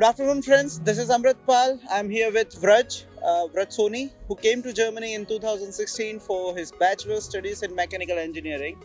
Good afternoon, friends. This is Amratpal. I'm here with Vraj, Soni, who came to Germany in 2016 for his bachelor's studies in mechanical engineering.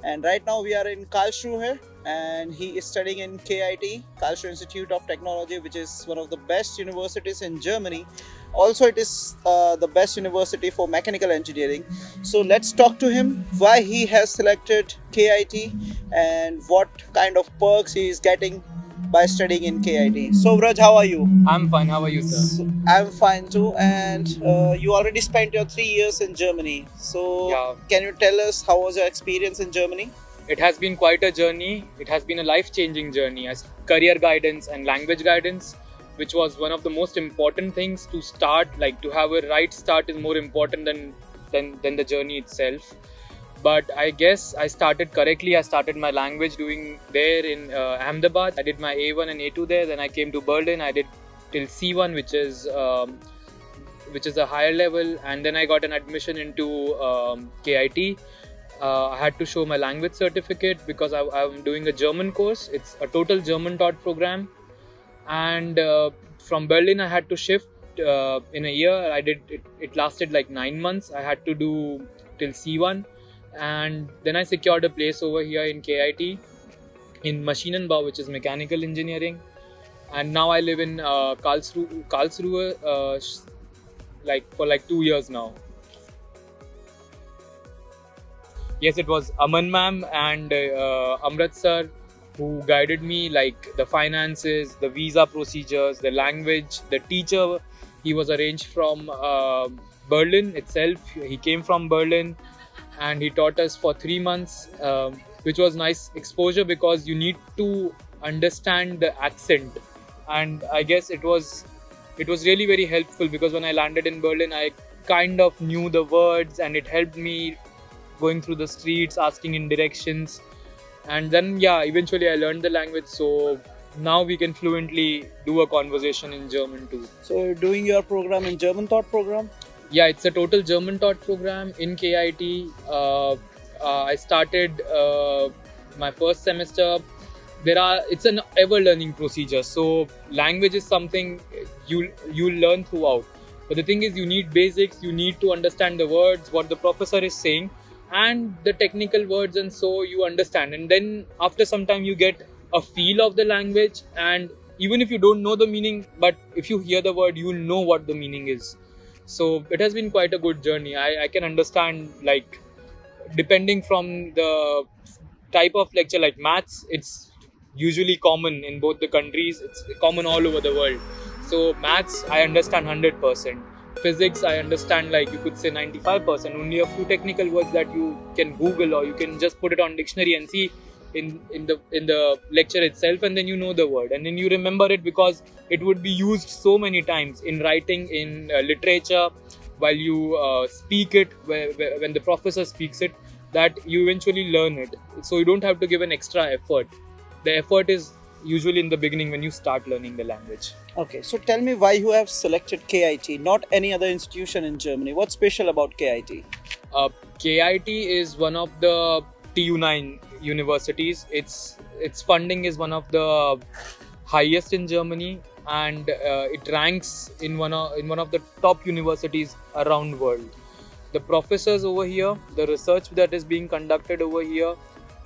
And right now we are in Karlsruhe, and he is studying in KIT, Karlsruhe Institute of Technology, which is one of the best universities in Germany. Also, it is the best university for mechanical engineering. So let's talk to him why he has selected KIT and what kind of perks he is getting by studying in KIT. So, Vraj, how are you? I'm fine. How are you, sir? I'm fine too, and you already spent your 3 years in Germany. So, Yeah, can you tell us how was your experience in Germany? it has been quite a journey. It has been a life-changing journey as career guidance and language guidance, which was one of the most important things to start. Like to have a right start is more important than the journey itself. But I guess I started correctly. I started my language doing there in Ahmedabad. I did my A1 and A2 there. Then I came to Berlin. I did till C1, which is a higher level, and then I got an admission into KIT. I had to show my language certificate because I'm doing a German course. It's a total German taught program, and from Berlin I had to shift in a year. I did it. It lasted like 9 months. I had to do till C1, and then I secured a place over here in KIT in Maschinenbau, which is mechanical engineering. And now I live in Karlsruhe, like for like 2 years now. Yes, it was Aman ma'am and Amrit sir who guided me, like the finances, the visa procedures, the language, the teacher. He was arranged from Berlin itself. He came from Berlin and he taught us for 3 months, which was nice exposure because you need to understand the accent. And I guess it was really very helpful because when I landed in Berlin, I kind of knew the words and it helped me going through the streets, asking in directions. And then, yeah, eventually I learned the language. So now we can fluently do a conversation in German too. So, you're doing your program in German taught program. Yeah, it's a total German taught program in KIT. I started my first semester. It's an ever learning procedure. So language is something you learn throughout. But the thing is, you need basics. You need to understand the words, what the professor is saying, and the technical words, and so you understand. And then after some time, you get a feel of the language. And even if you don't know the meaning, but if you hear the word, you will know what the meaning is. So it has been quite a good journey. I can understand, like, depending from the type of lecture, like maths, it's usually common in both the countries. It's common all over the world. So maths, I understand 100%. Physics, I understand, like, you could say 95%. Only a few technical words that you can Google or you can just put it on dictionary and see in the lecture itself, and then you know the word, and then you remember it because it would be used so many times in writing, in literature, while you speak it, when the professor speaks it, that you eventually learn it. So you don't have to give an extra effort. The effort is usually in the beginning when you start learning the language. Okay, so tell me why you have selected KIT, not any other institution in Germany. What's special about KIT? KIT is one of the TU9 universities. Its funding is one of the highest in Germany, and it ranks in one of the top universities around world. The professors over here, the research that is being conducted over here,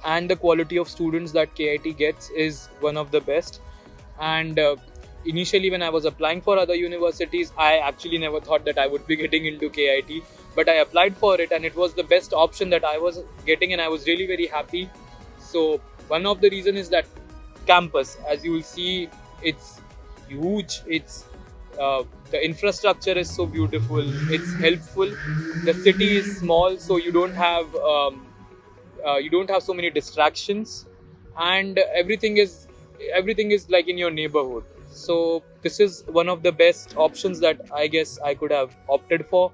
and the quality of students that KIT gets is one of the best. And initially, when I was applying for other universities, I actually never thought that I would be getting into KIT, but I applied for it and it was the best option that I was getting, and I was really very happy. So one of the reason is that campus, as you will see, it's huge. It's the infrastructure is so beautiful. It's helpful. The city is small, so you don't have so many distractions, and everything is like in your neighborhood. So this is one of the best options that I guess I could have opted for.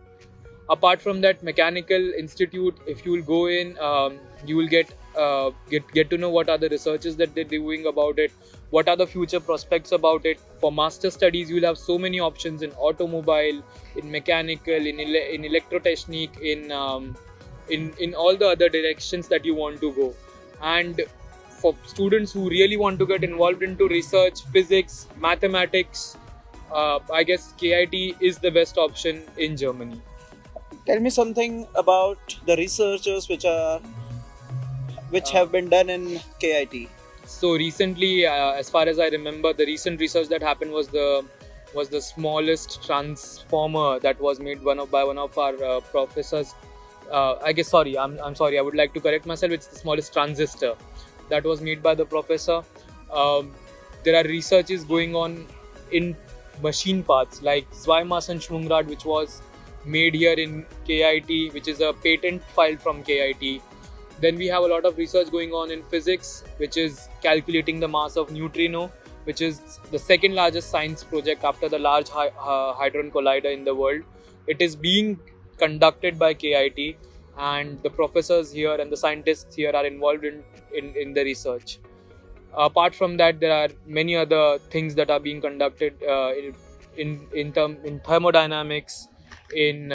Apart from that, mechanical institute, if you will go in, you will get to know what are the researches that they're doing about it, what are the future prospects about it. For master studies, you will have so many options in automobile, in mechanical, in electrotechnique, in all the other directions that you want to go. And for students who really want to get involved into research, physics, mathematics, I guess KIT is the best option in Germany. Tell me something about the researchers which have been done in KIT. So recently, as far as I remember, the recent research that happened was the smallest transformer that was made by one of our professors. I guess I'm sorry. I would like to correct myself. It's the smallest transistor that was made by the professor. Um, there are researches going on in machine parts like Zweimassen-Schwungrad, which was made here in KIT, which is a patent filed from KIT. Then we have a lot of research going on in physics, which is calculating the mass of neutrino, which is the second largest science project after the Large Hadron Collider in the world. It is being conducted by KIT, and the professors here and the scientists here are involved in the research. Apart from that, there are many other things that are being conducted in thermodynamics, in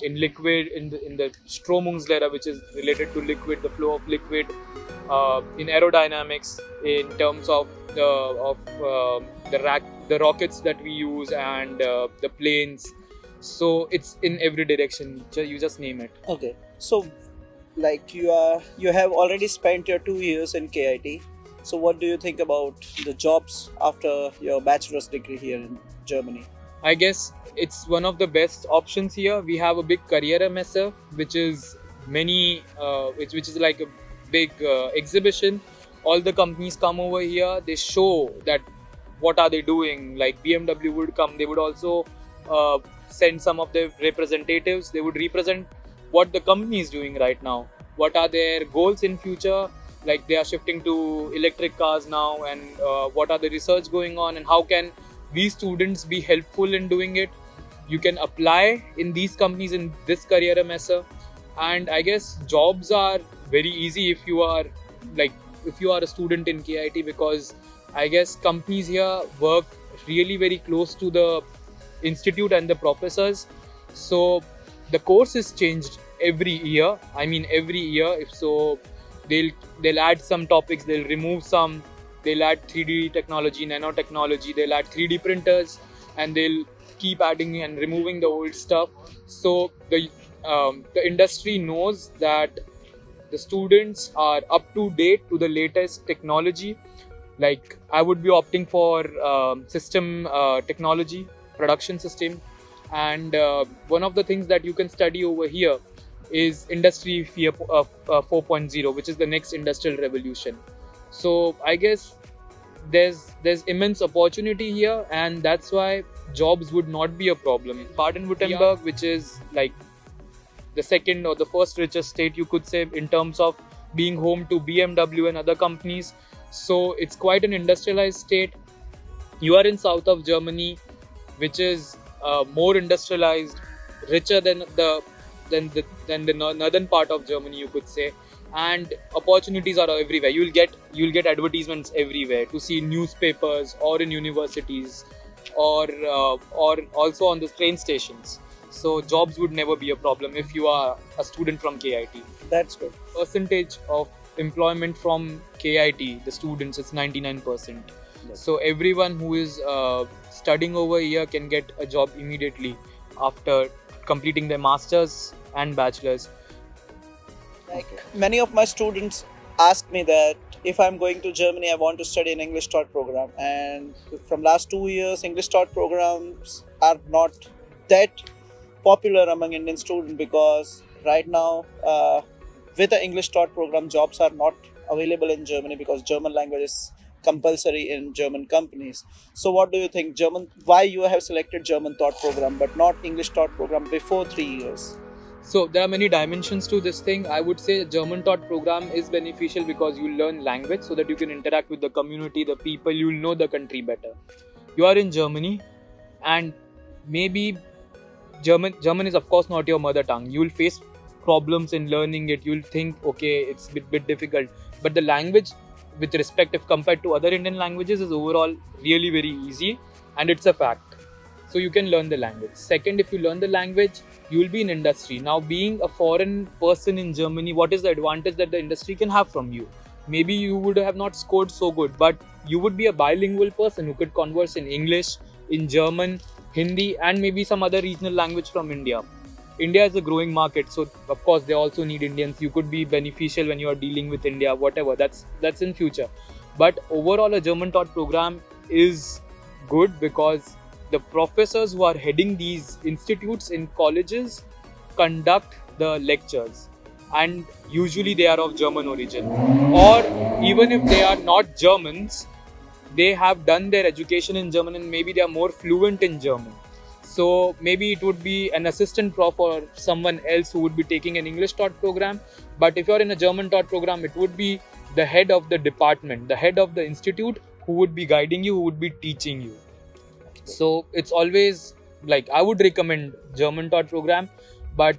liquid, in the Stromungslehre, which is related to liquid, the flow of liquid, in aerodynamics, in terms of the rockets that we use, and the planes. So it's in every direction. You just name it. Okay, so like you have already spent your 2 years in KIT. So what do you think about the jobs after your bachelor's degree here in Germany? I guess it's one of the best options here. We have a big career messe, which is which is like a big exhibition. All the companies come over here. They show that what are they doing. Like BMW would come. They would also send some of their representatives. They would represent what the company is doing right now. What are their goals in future? Like they are shifting to electric cars now, and what are the research going on, and how can we students be helpful in doing it. You can apply in these companies in this career messe, and I guess jobs are very easy if you are a student in KIT, because I guess companies here work really very close to the institute and the professors. So the course is changed every year. I mean every year. If so, they'll add some topics, they'll remove some. They'll add 3D technology, nanotechnology, they'll add 3D printers, and they'll keep adding and removing the old stuff. So the industry knows that the students are up to date to the latest technology. Like I would be opting for system technology, production system, and one of the things that you can study over here is Industry 4.0, which is the next industrial revolution. So I guess there's immense opportunity here, and that's why jobs would not be a problem. Baden-Württemberg, which is like the second or the first richest state, you could say, in terms of being home to BMW and other companies. So it's quite an industrialized state. You are in south of Germany, which is more industrialized, richer than the northern part of Germany, you could say. And opportunities are everywhere. You'll get advertisements everywhere to see newspapers, or in universities, or also on the train stations. So jobs would never be a problem if you are a student from KIT. That's good. Percentage of employment from KIT, the students, it's 99%. Yes. So everyone who is studying over here can get a job immediately after completing their masters and bachelors. Many of my students ask me that if I'm going to Germany, I want to study an English taught program. And from last 2 years, English taught programs are not that popular among Indian students, because right now, with the English taught program, jobs are not available in Germany because German language is compulsory in German companies. So what do you think, why you have selected German taught program but not English taught program before 3 years? So there are many dimensions to this thing. I would say German taught program is beneficial because you learn language so that you can interact with the community, the people, you'll know the country better. You are in Germany, and maybe German is of course not your mother tongue. You'll face problems in learning it. You'll think, okay, it's a bit difficult. But the language, with respect, if compared to other Indian languages, is overall really very easy, and it's a fact. So you can learn the language. Second, if you learn the language, you will be in industry. Now, being a foreign person in Germany, what is the advantage that the industry can have from you? maybe you would have not scored so good, but you would be a bilingual person who could converse in English, in German, Hindi, and maybe some other regional language from India. India is a growing market, so of course they also need Indians. You could be beneficial when you are dealing with India, whatever. That's in future. But overall, a German taught program is good because the professors who are heading these institutes in colleges conduct the lectures, and usually they are of German origin, or even if they are not Germans, they have done their education in German and maybe they are more fluent in German. So maybe it would be an assistant prof or someone else who would be taking an English taught program. But if you're in a German taught program, it would be the head of the department, the head of the institute who would be guiding you, who would be teaching you. So it's always like I would recommend German taught program, but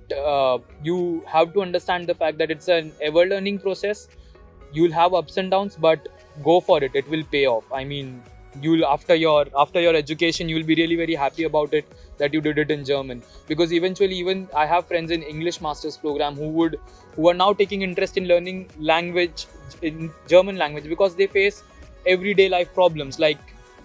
you have to understand the fact that it's an ever learning process. You'll have ups and downs, but go for it. It will pay off. I mean, you'll after your education, you'll be really very happy about it that you did it in German, because eventually, even I have friends in English masters program who are now taking interest in learning language in German language because they face everyday life problems like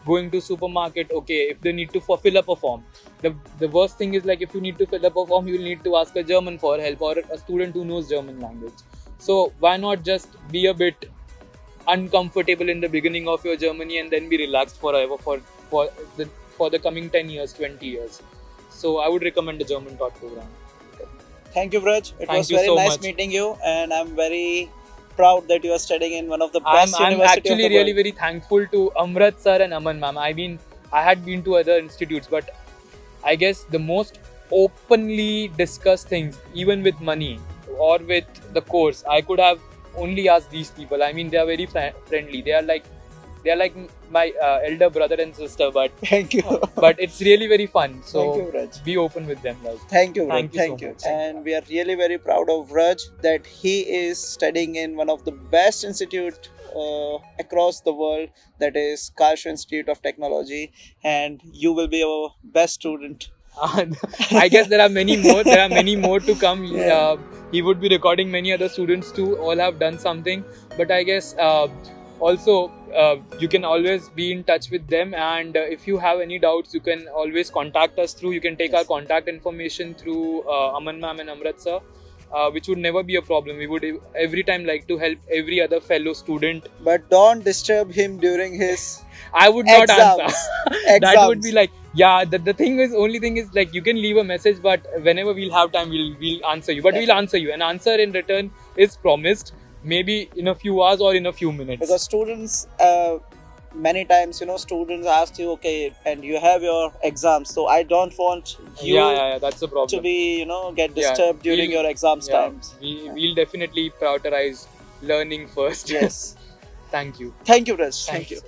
going to supermarket. Okay, if they need to fill up a form, the worst thing is like if you need to fill up a form, you will need to ask a German for help or a student who knows German language. So why not just be a bit uncomfortable in the beginning of your journey and then be relaxed forever for the coming 10 years, 20 years. So I would recommend the German taught program. Thank you, Vraj. It Thank was you very so nice much. meeting you, and I'm very proud that you are studying in one of the I'm best university of actually the really world. very thankful to Amrat sir and Aman ma'am. I mean, I had been to other institutes, but I guess the most openly discussed things, even with money or with the course, I could have only asked these people. I mean, they are very friendly. They are like my elder brother and sister, but Thank you. but it's really very fun. So Thank you, Vraj. be open with them, guys. Thank you, Vraj. Thank you so Thank you. much. And we are really very proud of Vraj that he is studying in one of the best institute across the world, that is Karlsruhe Institute of Technology, and you will be our best student. I guess there are many more. There are many more to come. Yeah. He would be recording many other students too. All have done something, but I guess also you can always be in touch with them. And if you have any doubts, you can always contact us through. You can take our contact information through Aman ma'am and Amrat sir. Which would never be a problem. We would every time like to help every other fellow student. But don't disturb him during his I would not exams. answer. That would be like, yeah. The thing is, only thing is like you can leave a message, but whenever we'll have time, we'll answer you. But we'll answer you. An answer in return is promised. Maybe in a few hours or in a few minutes. Because students, many times, students ask you, okay, and you have your exams, so I don't want you yeah, that's the problem. to be, get disturbed during your exams times. We'll definitely prioritize learning first. Yes. Thank you. Thank you, Raj. Thank you.